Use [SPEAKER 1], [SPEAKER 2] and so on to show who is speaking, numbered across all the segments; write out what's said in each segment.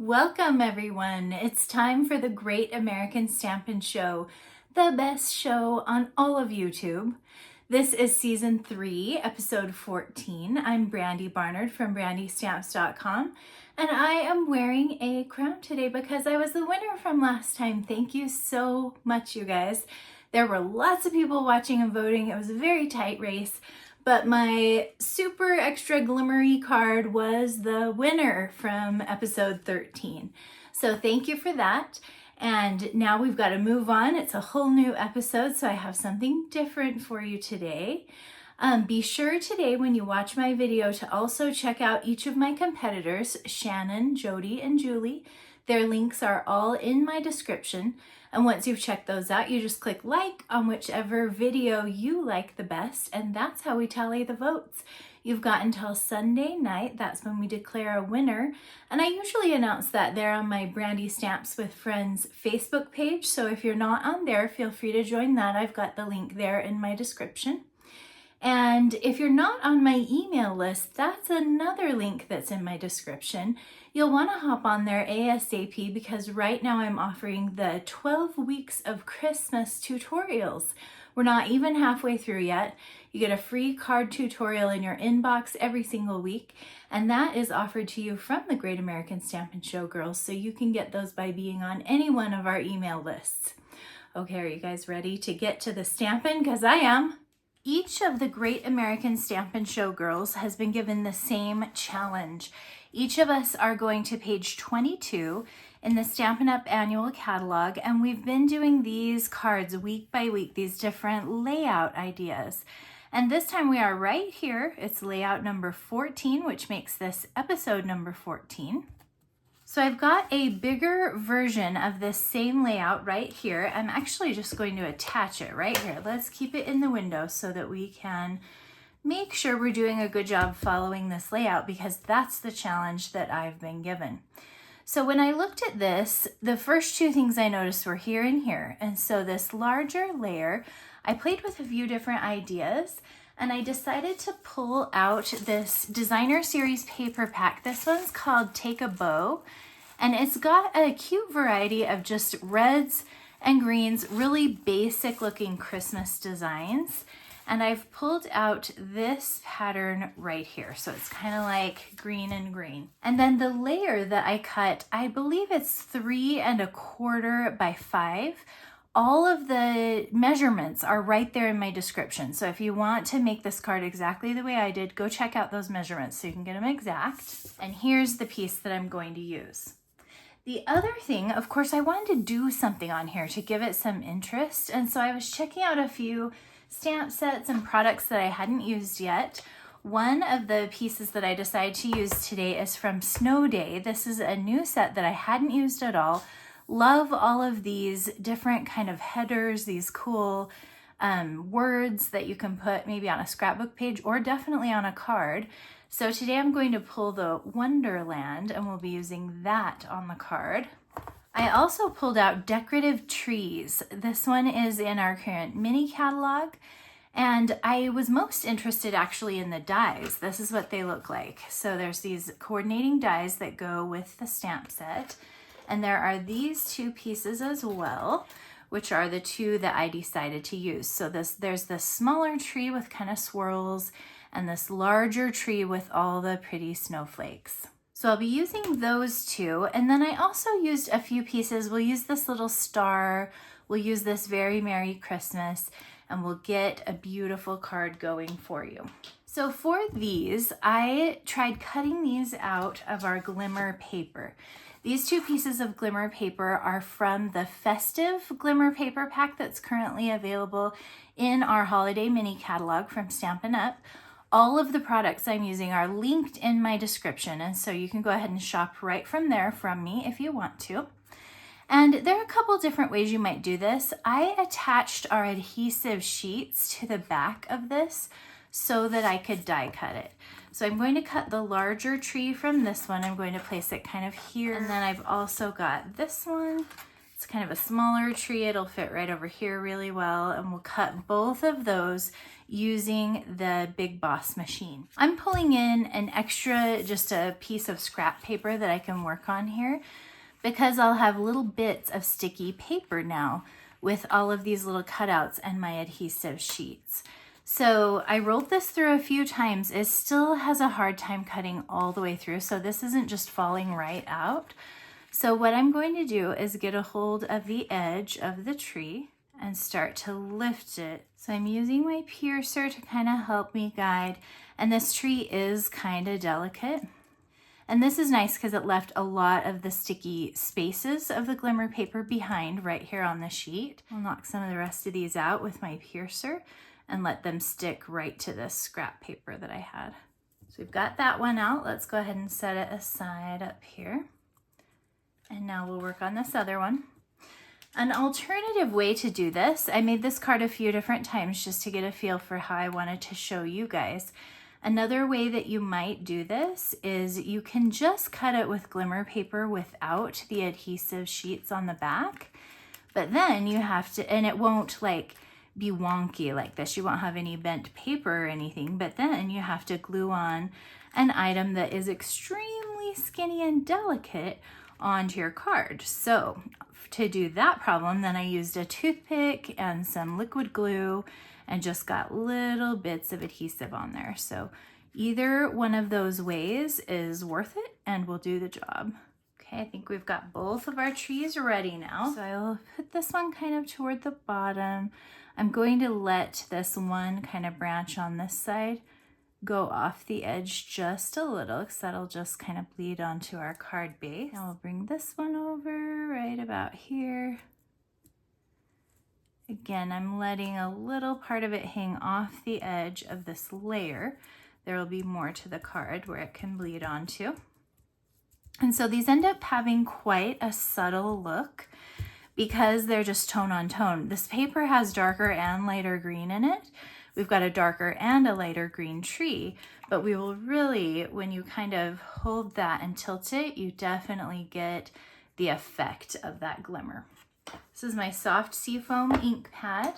[SPEAKER 1] Welcome everyone. It's time for the Great American Stampin Show, the best show on all of YouTube. This is season 3, episode 14. I'm Brandy Barnard from brandystamps.com, and I am wearing a crown today because I was the winner from last time. Thank you so much, you guys. There were lots of people watching and voting. It was a very tight race. But my super extra glimmery card was the winner from episode 13. So thank you for that. And now we've got to move on. It's a whole new episode, so I have something different for you today. Be sure today when you watch my video to also check out each of my competitors, Shannon, Jody, and Julie. Their links are all in my description. And once you've checked those out, you just click like on whichever video you like the best, and that's how we tally the votes. You've got until Sunday night, that's when we declare a winner, and I usually announce that there on my Brandy Stamps with Friends Facebook page, so if you're not on there, feel free to join that. I've got the link there in my description. And if you're not on my email list, that's another link that's in my description. You'll want to hop on there ASAP because right now I'm offering the 12 weeks of Christmas tutorials. We're not even halfway through yet. You get a free card tutorial in your inbox every single week, and that is offered to you from the Great American Stampin Show girls, so you can get those by being on any one of our email lists. Okay, are you guys ready to get to the stampin'? Because I am. Each of the Great American Stampin Show girls has been given the same challenge. Each of us are going to page 22 in the Stampin' Up annual catalog, and we've been doing these cards week by week, these different layout ideas. And this time we are right here. It's layout number 14, which makes this episode number 14. So I've got a bigger version of this same layout right here. I'm actually just going to attach it right here. Let's keep it in the window so that we can make sure we're doing a good job following this layout, because that's the challenge that I've been given. So when I looked at this, the first two things I noticed were here and here. And so this larger layer, I played with a few different ideas, and I decided to pull out this designer series paper pack. This one's called Take a Bow, and it's got a cute variety of just reds and greens, really basic looking Christmas designs. And I've pulled out this pattern right here. So it's kind of like green and green. And then the layer that I cut, I believe it's 3 1/4 by 5. All of the measurements are right there in my description. So if you want to make this card exactly the way I did, go check out those measurements so you can get them exact. And here's the piece that I'm going to use. The other thing, of course, I wanted to do something on here to give it some interest. And so I was checking out a few stamp sets and products that I hadn't used yet. One of the pieces that I decided to use today is from Snow Day. This is a new set that I hadn't used at all. Love all of these different kind of headers, these cool words that you can put maybe on a scrapbook page or definitely on a card. So today I'm going to pull the Wonderland, and we'll be using that on the card. I also pulled out decorative trees. This one is in our current mini catalog, and I was most interested actually in the dies. This is what they look like. So there's these coordinating dies that go with the stamp set. And there are these two pieces as well, which are the two that I decided to use. So there's this smaller tree with kind of swirls and this larger tree with all the pretty snowflakes. So I'll be using those two. And then I also used a few pieces. We'll use this little star. We'll use this Very Merry Christmas, and we'll get a beautiful card going for you. So for these, I tried cutting these out of our Glimmer paper. These two pieces of Glimmer paper are from the festive Glimmer paper pack that's currently available in our holiday mini catalog from Stampin' Up. All of the products I'm using are linked in my description, and so you can go ahead and shop right from there from me if you want to. And there are a couple different ways you might do this. I attached our adhesive sheets to the back of this so that I could die cut it. So I'm going to cut the larger tree from this one. I'm going to place it kind of here. And then I've also got this one, It's kind of a smaller tree. It'll fit right over here really well. And we'll cut both of those using the Big Boss machine. I'm pulling in an extra, just a piece of scrap paper that I can work on here because I'll have little bits of sticky paper now with all of these little cutouts and my adhesive sheets. So I rolled this through a few times. It still has a hard time cutting all the way through. So this isn't just falling right out. So what I'm going to do is get a hold of the edge of the tree and start to lift it. So I'm using my piercer to kind of help me guide. And this tree is kind of delicate. And this is nice because it left a lot of the sticky spaces of the Glimmer paper behind right here on the sheet. I'll knock some of the rest of these out with my piercer and let them stick right to this scrap paper that I had. So we've got that one out. Let's go ahead and set it aside up here. And now we'll work on this other one. An alternative way to do this, I made this card a few different times just to get a feel for how I wanted to show you guys. Another way that you might do this is you can just cut it with Glimmer paper without the adhesive sheets on the back, but then you have to, and it won't like be wonky like this. You won't have any bent paper or anything, but then you have to glue on an item that is extremely skinny and delicate onto your card. So to do that problem, then I used a toothpick and some liquid glue and just got little bits of adhesive on there. So either one of those ways is worth it and will do the job. Okay, I think we've got both of our trees ready now. So I'll put this one kind of toward the bottom. I'm going to let this one kind of branch on this side go off the edge just a little because that'll just kind of bleed onto our card base. Now we'll bring this one over right about here. Again, I'm letting a little part of it hang off the edge of this layer. There will be more to the card where it can bleed onto. And so these end up having quite a subtle look because they're just tone on tone. This paper has darker and lighter green in it. We've got a darker and a lighter green tree, but we will really, when you kind of hold that and tilt it, you definitely get the effect of that glimmer. This is my soft seafoam ink pad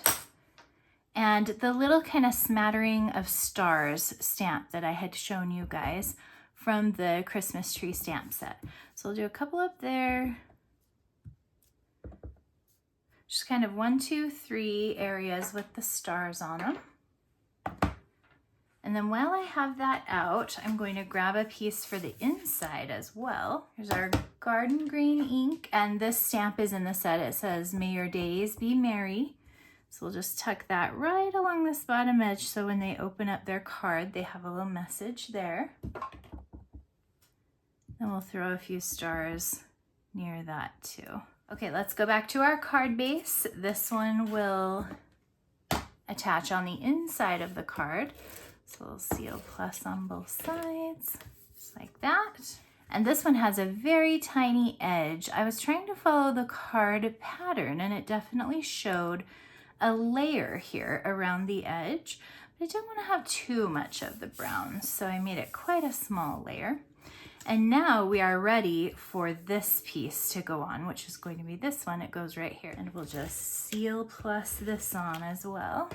[SPEAKER 1] and the little kind of smattering of stars stamp that I had shown you guys from the Christmas tree stamp set. So I'll do a couple up there. Just kind of 1, 2, 3 areas with the stars on them. And then while I have that out, I'm going to grab a piece for the inside as well. Here's our garden green ink, and this stamp is in the set. It says, "May your days be merry." So we'll just tuck that right along this bottom edge so when they open up their card, they have a little message there. And we'll throw a few stars near that too. Okay, let's go back to our card base. This one will attach on the inside of the card. So we'll seal plus on both sides, just like that. And this one has a very tiny edge. I was trying to follow the card pattern and it definitely showed a layer here around the edge, but I didn't want to have too much of the brown, so I made it quite a small layer. And now we are ready for this piece to go on, which is going to be this one. It goes right here, and we'll just seal plus this on as well.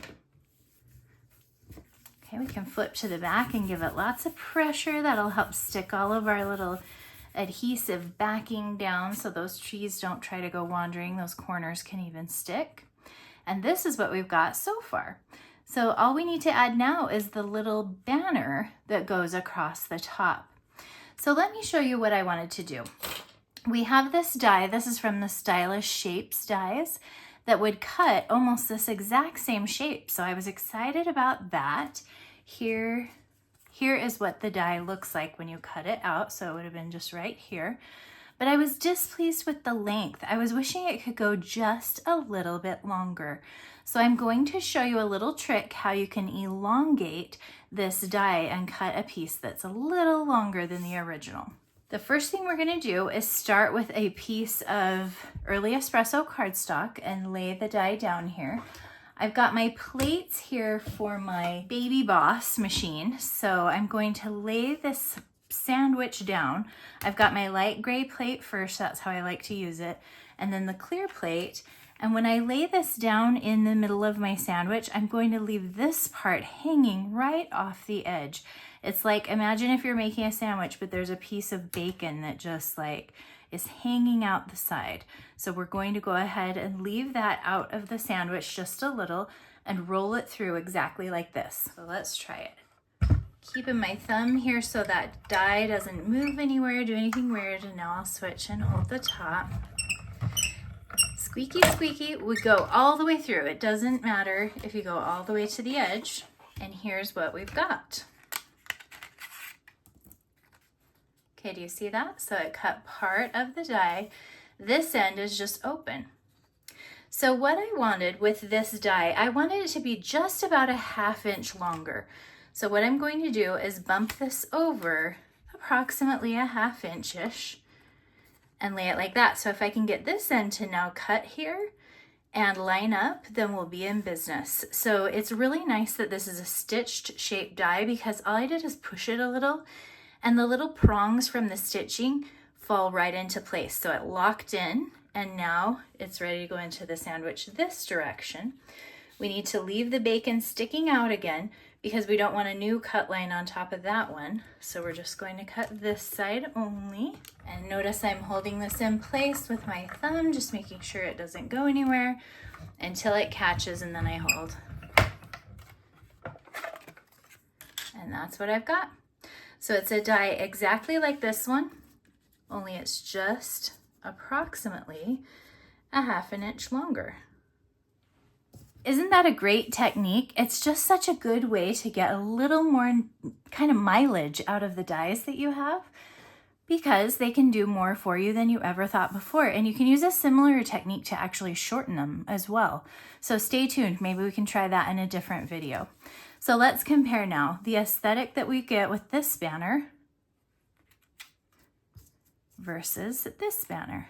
[SPEAKER 1] Okay, we can flip to the back and give it lots of pressure. That'll help stick all of our little adhesive backing down so those trees don't try to go wandering. Those corners can even stick. And this is what we've got so far. So all we need to add now is the little banner that goes across the top. So let me show you what I wanted to do. We have this die. This is from the Stylish Shapes dies that would cut almost this exact same shape. So I was excited about that. Here is what the die looks like when you cut it out. So it would have been just right here. But I was displeased with the length. I was wishing it could go just a little bit longer. So I'm going to show you a little trick how you can elongate this die and cut a piece that's a little longer than the original. The first thing we're going to do is start with a piece of early espresso cardstock and lay the die down here. I've got my plates here for my Baby Boss machine, so I'm going to lay this sandwich down. I've got my light gray plate first, that's how I like to use it, and then the clear plate. And when I lay this down in the middle of my sandwich, I'm going to leave this part hanging right off the edge. It's like, imagine if you're making a sandwich, but there's a piece of bacon that just like is hanging out the side. So we're going to go ahead and leave that out of the sandwich just a little and roll it through exactly like this. So let's try it. Keeping my thumb here so that die doesn't move anywhere, do anything weird, and now I'll switch and hold the top. Squeaky, squeaky, we go all the way through. It doesn't matter if you go all the way to the edge. And here's what we've got. Okay, do you see that? So it cut part of the die. This end is just open. So what I wanted with this die, I wanted it to be just about a 1/2 inch longer. So what I'm going to do is bump this over approximately a 1/2 inch-ish and lay it like that. So if I can get this end to now cut here and line up, then we'll be in business. So it's really nice that this is a stitched shaped die because all I did is push it a little and the little prongs from the stitching fall right into place. So it locked in and now it's ready to go into the sandwich this direction. We need to leave the bacon sticking out again because we don't want a new cut line on top of that one. So we're just going to cut this side only. And notice I'm holding this in place with my thumb, just making sure it doesn't go anywhere until it catches, and then I hold. And that's what I've got. So it's a die exactly like this one, only it's just approximately a 1/2 inch longer. Isn't that a great technique? It's just such a good way to get a little more kind of mileage out of the dies that you have because they can do more for you than you ever thought before. And you can use a similar technique to actually shorten them as well. So stay tuned. Maybe we can try that in a different video. So let's compare now the aesthetic that we get with this banner versus this banner.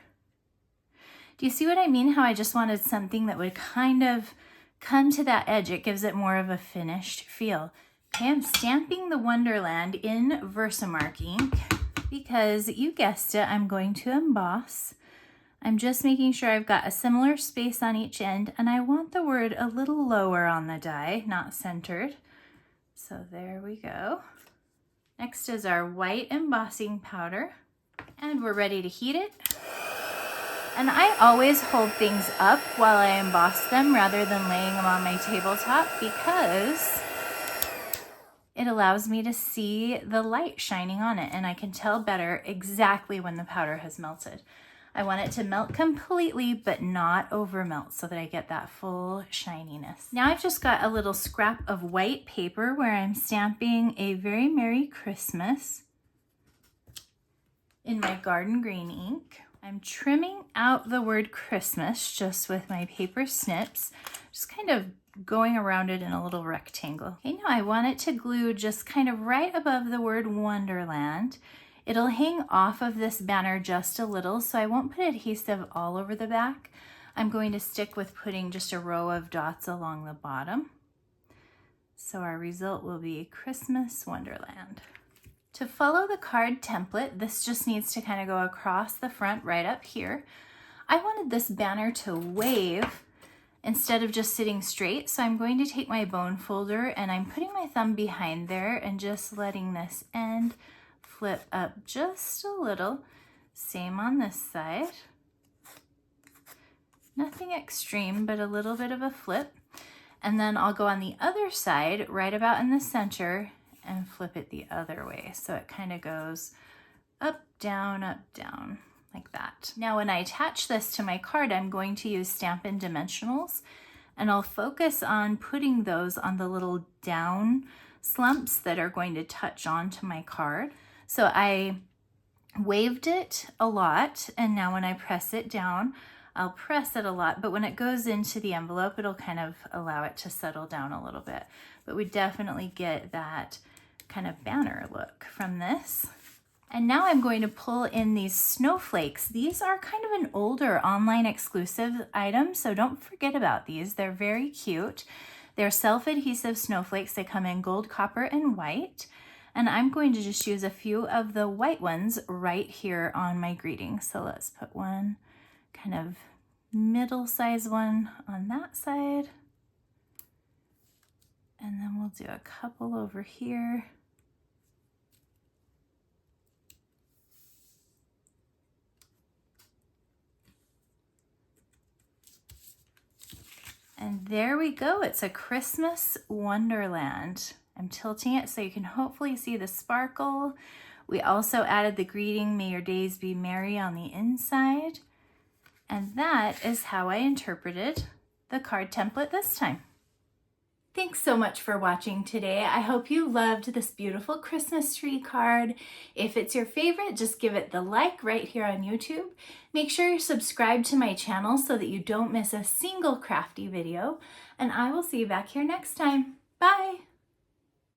[SPEAKER 1] Do you see what I mean? How I just wanted something that would kind of come to that edge. It gives it more of a finished feel. Okay, I'm stamping the Wonderland in Versamark ink because you guessed it, I'm going to emboss. I'm just making sure I've got a similar space on each end, and I want the word a little lower on the die, not centered. So there we go. Next is our white embossing powder, and we're ready to heat it. And I always hold things up while I emboss them rather than laying them on my tabletop because it allows me to see the light shining on it and I can tell better exactly when the powder has melted. I want it to melt completely but not over melt so that I get that full shininess. Now I've just got a little scrap of white paper where I'm stamping a Very Merry Christmas in my garden green ink. I'm trimming out the word Christmas just with my paper snips, just kind of going around it in a little rectangle. Okay, now I want it to glue just kind of right above the word Wonderland. It'll hang off of this banner just a little, so I won't put adhesive all over the back. I'm going to stick with putting just a row of dots along the bottom. So our result will be Christmas Wonderland. To follow the card template, this just needs to kind of go across the front right up here. I wanted this banner to wave instead of just sitting straight, so I'm going to take my bone folder and I'm putting my thumb behind there and just letting this end flip up just a little. Same on this side. Nothing extreme, but a little bit of a flip. And then I'll go on the other side, right about in the center, and flip it the other way. So it kind of goes up, down, like that. Now when I attach this to my card, I'm going to use Stampin' Dimensionals, and I'll focus on putting those on the little down slumps that are going to touch onto my card. So I waved it a lot, and now when I press it down, I'll press it a lot, but when it goes into the envelope, it'll kind of allow it to settle down a little bit. But we definitely get that kind of banner look from this. And now I'm going to pull in these snowflakes. These are kind of an older online exclusive item, so don't forget about these. They're very cute. They're self-adhesive snowflakes. They come in gold, copper, and white. And I'm going to just use a few of the white ones right here on my greeting. So let's put one kind of middle-sized one on that side. And then we'll do a couple over here. And there we go. It's a Christmas wonderland. I'm tilting it so you can hopefully see the sparkle. We also added the greeting, "May your days be merry," on the inside. And that is how I interpreted the card template this time. Thanks so much for watching today. I hope you loved this beautiful Christmas tree card. If it's your favorite, just give it the like right here on YouTube. Make sure you're subscribed to my channel so that you don't miss a single crafty video. And I will see you back here next time. Bye!